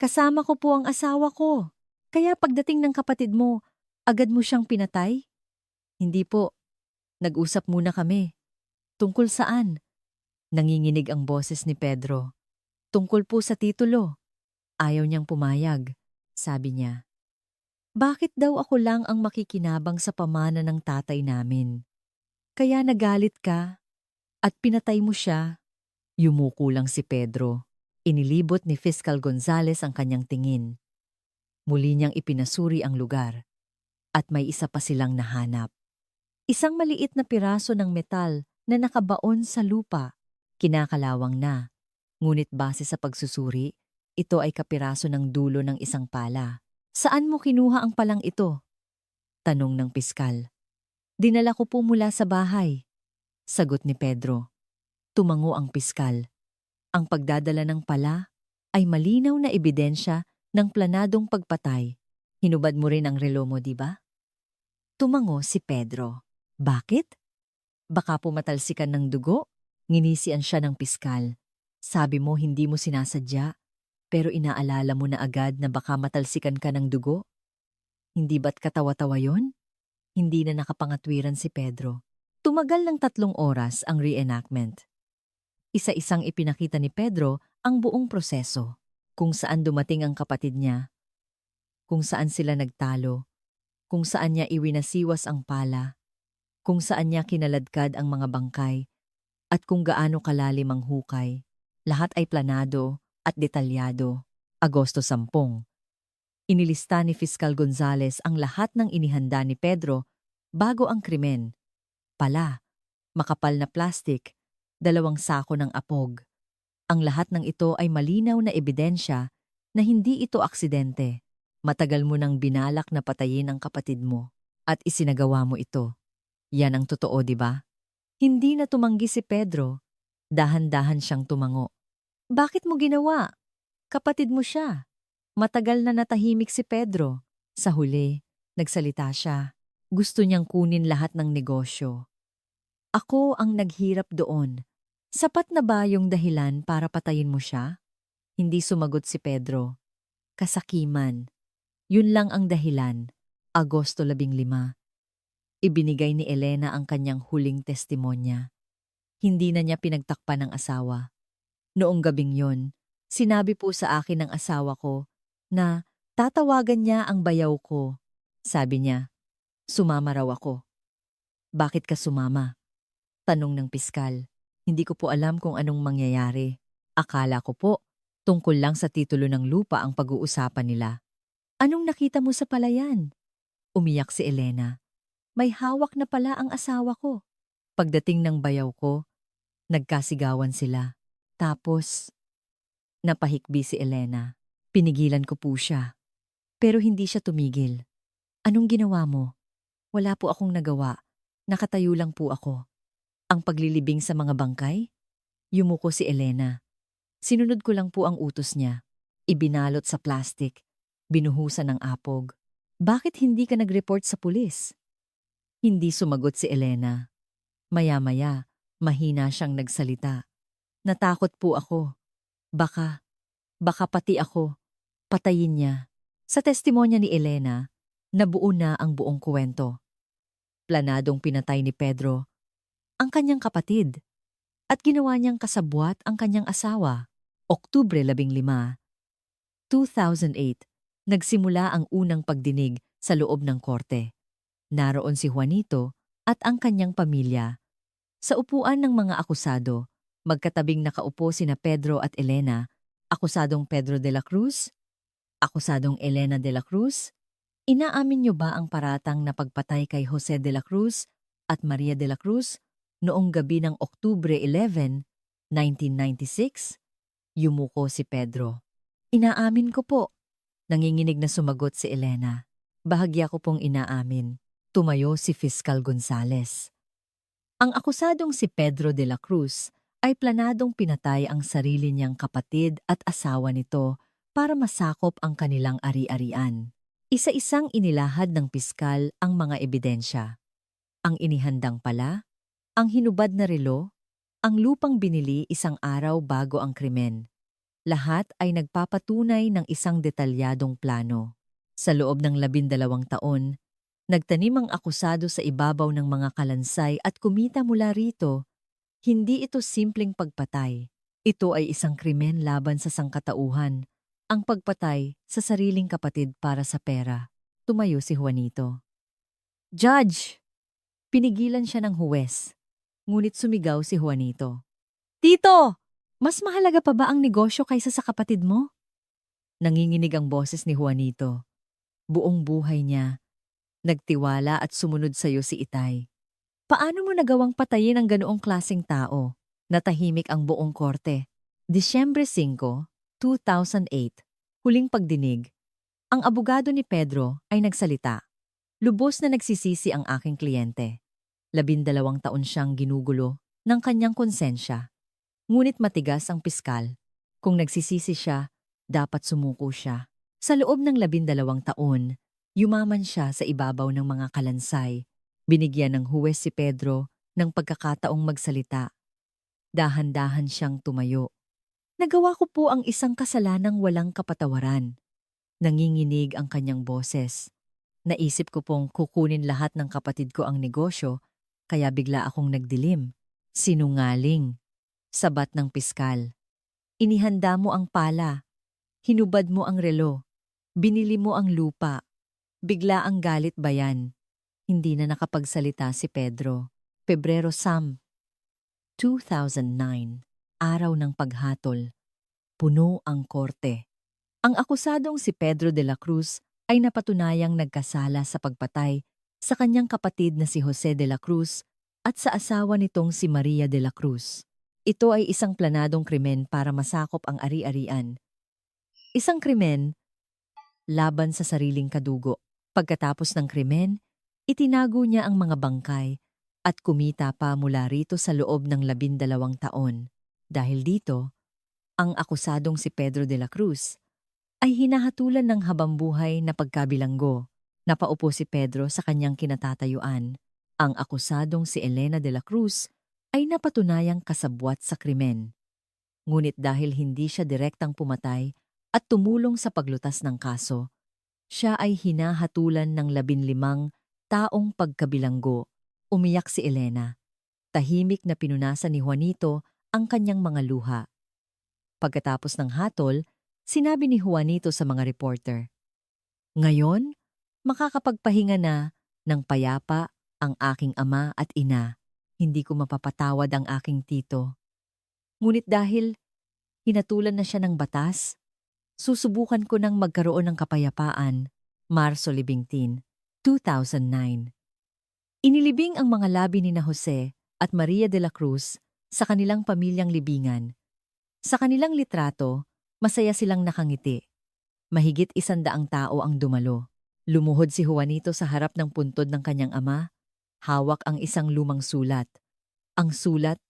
Kasama ko po ang asawa ko. Kaya pagdating ng kapatid mo, agad mo siyang pinatay? Hindi po. Nag-usap muna kami. Tungkol saan? Nanginginig ang boses ni Pedro. Tungkol po sa titulo. Ayaw niyang pumayag, sabi niya. Bakit daw ako lang ang makikinabang sa pamana ng tatay namin? Kaya nagalit ka at pinatay mo siya. Yumuko lang si Pedro. Inilibot ni Fiscal Gonzales ang kanyang tingin. Muli niyang ipinasuri ang lugar at may isa pa silang nahanap. Isang maliit na piraso ng metal na nakabaon sa lupa. Kinakalawang na. Ngunit base sa pagsusuri, ito ay kapiraso ng dulo ng isang pala. Saan mo kinuha ang palang ito? Tanong ng piskal. Dinala ko po mula sa bahay. Sagot ni Pedro. Tumango ang piskal. Ang pagdadala ng pala ay malinaw na ebidensya ng planadong pagpatay. Hinubad mo rin ang relo mo, di ba? Tumango si Pedro. Bakit? Baka pumatalsikan ng dugo? Nginisian siya ng piskal. Sabi mo hindi mo sinasadya, pero inaalala mo na agad na baka matalsikan ka ng dugo? Hindi ba't katawa-tawa yon? Hindi na nakapangatwiran si Pedro. Tumagal ng 3 oras ang reenactment. Isa-isang ipinakita ni Pedro ang buong proseso, kung saan dumating ang kapatid niya, kung saan sila nagtalo, kung saan niya iwinasiwas ang pala, kung saan niya kinaladkad ang mga bangkay, at kung gaano kalalim ang hukay. Lahat ay planado at detalyado. Agosto 10. Inilista ni Fiscal Gonzales ang lahat ng inihanda ni Pedro bago ang krimen. Pala, makapal na plastik, 2 sako ng apog. Ang lahat ng ito ay malinaw na ebidensya na hindi ito aksidente. Matagal mo nang binalak na patayin ang kapatid mo at isinagawa mo ito. Yan ang totoo, di ba? Hindi na tumanggi si Pedro. Dahan-dahan siyang tumango. Bakit mo ginawa? Kapatid mo siya. Matagal na natahimik si Pedro. Sa huli, nagsalita siya. Gusto niyang kunin lahat ng negosyo. Ako ang naghirap doon. Sapat na ba yung dahilan para patayin mo siya? Hindi sumagot si Pedro. Kasakiman. Yun lang ang dahilan. Agosto 15. Ibinigay ni Elena ang kanyang huling testimonya. Hindi na niya pinagtakpan ng asawa. Noong gabing yon, sinabi po sa akin ng asawa ko na tatawagan niya ang bayaw ko. Sabi niya, sumama raw ako. Bakit ka sumama? Tanong ng piskal. Hindi ko po alam kung anong mangyayari. Akala ko po, tungkol lang sa titulo ng lupa ang pag-uusapan nila. Anong nakita mo sa palayan? Umiyak si Elena. May hawak na pala ang asawa ko. Pagdating ng bayaw ko, nagkasigawan sila. Tapos, napahikbi si Elena. Pinigilan ko po siya. Pero hindi siya tumigil. Anong ginawa mo? Wala po akong nagawa. Nakatayo lang po ako. Ang paglilibing sa mga bangkay? Yumuko si Elena. Sinunod ko lang po ang utos niya. Ibinalot sa plastik. Binuhusan ng apog. Bakit hindi ka nag-report sa pulis? Hindi sumagot si Elena. Maya-maya, mahina siyang nagsalita. Natakot po ako. Baka pati ako. Patayin niya. Sa testimonya ni Elena, nabuo na ang buong kwento. Planadong pinatay ni Pedro ang kanyang kapatid at ginawa niyang kasabwat ang kanyang asawa. Oktubre 15, 2008, nagsimula ang unang pagdinig sa loob ng korte. Naroon si Juanito at ang kanyang pamilya. Sa upuan ng mga akusado, magkatabing nakaupo sina Pedro at Elena, akusadong Pedro de la Cruz, akusadong Elena de la Cruz. Inaamin niyo ba ang paratang na pagpatay kay Jose de la Cruz at Maria de la Cruz noong gabi ng Oktubre 11, 1996? Yumuko si Pedro. Inaamin ko po. Nanginginig na sumagot si Elena. Bahagya ko pong inaamin. Tumayo si Fiscal Gonzales. Ang akusadong si Pedro de la Cruz ay planadong pinatay ang sarili niyang kapatid at asawa nito para masakop ang kanilang ari-arian. Isa-isang inilahad ng piskal ang mga ebidensya. Ang inihandang pala, ang hinubad na relo, ang lupang binili isang araw bago ang krimen. Lahat ay nagpapatunay ng isang detalyadong plano. Sa loob ng 12 taon, nagtanim ang akusado sa ibabaw ng mga kalansay at kumita mula rito. Hindi ito simpleng pagpatay. Ito ay isang krimen laban sa sangkatauhan. Ang pagpatay sa sariling kapatid para sa pera. Tumayo si Juanito. Judge! Pinigilan siya ng huwes. Ngunit sumigaw si Juanito. Tito! Mas mahalaga pa ba ang negosyo kaysa sa kapatid mo? Nanginginig ang boses ni Juanito. Buong buhay niya, nagtiwala at sumunod sa iyo si Itay. Paano mo nagawang patayin ang ganoong klaseng tao? Natahimik ang buong korte. Disyembre 5, 2008, huling pagdinig. Ang abogado ni Pedro ay nagsalita. Lubos na nagsisisi ang aking kliyente. 12 taon siyang ginugulo ng kanyang konsensya. Ngunit matigas ang piskal. Kung nagsisisi siya, dapat sumuko siya. Sa loob ng 12 taon, yumaman siya sa ibabaw ng mga kalansay. Binigyan ng huwes si Pedro ng pagkakataong magsalita. Dahan-dahan siyang tumayo. Nagawa ko po ang isang kasalanang walang kapatawaran. Nanginginig ang kanyang boses. Naisip ko pong kukunin lahat ng kapatid ko ang negosyo, kaya bigla akong nagdilim. Sinungaling. Sabat ng piskal. Inihanda mo ang pala. Hinubad mo ang relo. Binili mo ang lupa. Bigla ang galit ba yan? Hindi na nakapagsalita si Pedro. Pebrero 2009, araw ng paghatol. Puno ang korte. Ang akusadong si Pedro de la Cruz ay napatunayang nagkasala sa pagpatay sa kanyang kapatid na si Jose de la Cruz at sa asawa nitong si Maria de la Cruz. Ito ay isang planadong krimen para masakop ang ari-arian. Isang krimen laban sa sariling kadugo. Pagkatapos ng krimen, itinago niya ang mga bangkay at kumita pa mula rito sa loob ng 12 taon. Dahil dito, ang akusadong si Pedro de la Cruz ay hinahatulan ng habambuhay na pagkabilanggo. Napaupo si Pedro sa kanyang kinatatayuan. Ang akusadong si Elena de la Cruz ay napatunayang kasabwat sa krimen. Ngunit dahil hindi siya direktang pumatay at tumulong sa paglutas ng kaso, siya ay hinahatulan ng 15 taong pagkabilanggo. Umiyak si Elena. Tahimik na pinunasan ni Juanito ang kanyang mga luha. Pagkatapos ng hatol, sinabi ni Juanito sa mga reporter, "Ngayon, makakapagpahinga na ng payapa ang aking ama at ina. Hindi ko mapapatawad ang aking tito. Ngunit dahil hinatulan na siya ng batas, susubukan ko ng magkaroon ng kapayapaan." Marso 17, 2009. Inilibing ang mga labi ni na Jose at Maria de la Cruz sa kanilang pamilyang libingan. Sa kanilang litrato, masaya silang nakangiti. Mahigit 100 tao ang dumalo. Lumuhod si Juanito sa harap ng puntod ng kanyang ama. Hawak ang isang lumang sulat. Ang sulat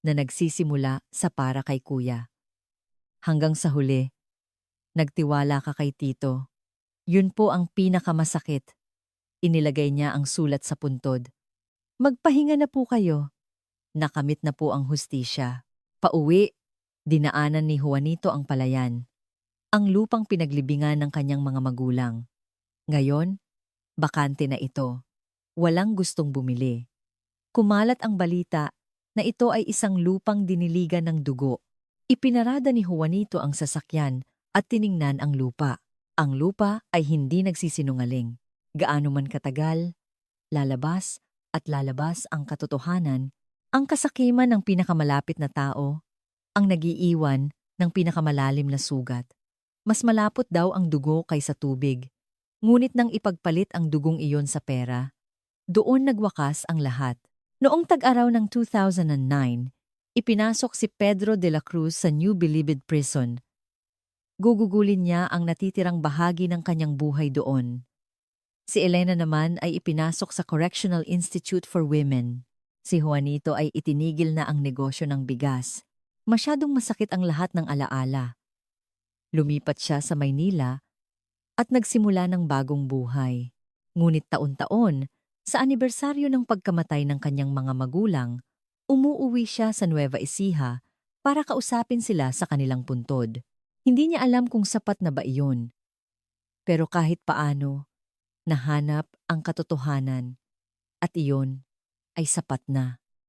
na nagsisimula sa para kay kuya. Hanggang sa huli, nagtiwala ka kay tito. Yun po ang pinakamasakit. Inilagay niya ang sulat sa puntod. Magpahinga na po kayo. Nakamit na po ang hustisya. Pauwi, dinaanan ni Juanito ang palayan. Ang lupang pinaglibingan ng kanyang mga magulang. Ngayon, bakante na ito. Walang gustong bumili. Kumalat ang balita na ito ay isang lupang diniligan ng dugo. Ipinarada ni Juanito ang sasakyan at tiningnan ang lupa. Ang lupa ay hindi nagsisinungaling. Gaano man katagal, lalabas at lalabas ang katotohanan, Ang kasakiman ng pinakamalapit na tao ang nagiiwan ng pinakamalalim na sugat. Mas malapot daw ang dugo kaysa tubig. Ngunit nang ipagpalit ang dugong iyon sa pera, doon nagwakas ang lahat. Noong tag-araw ng 2009, ipinasok si Pedro de la Cruz sa New Bilibid Prison. Gugugulin niya ang natitirang bahagi ng kanyang buhay doon. Si Elena naman ay ipinasok sa Correctional Institute for Women. Si Juanito ay itinigil na ang negosyo ng bigas. Masyadong masakit ang lahat ng alaala. Lumipat siya sa Maynila at nagsimula ng bagong buhay. Ngunit taon-taon, sa anibersaryo ng pagkamatay ng kanyang mga magulang, umuuwi siya sa Nueva Ecija para kausapin sila sa kanilang puntod. Hindi niya alam kung sapat na ba iyon. Pero kahit paano, nahanap ang katotohanan at iyon ay sapat na.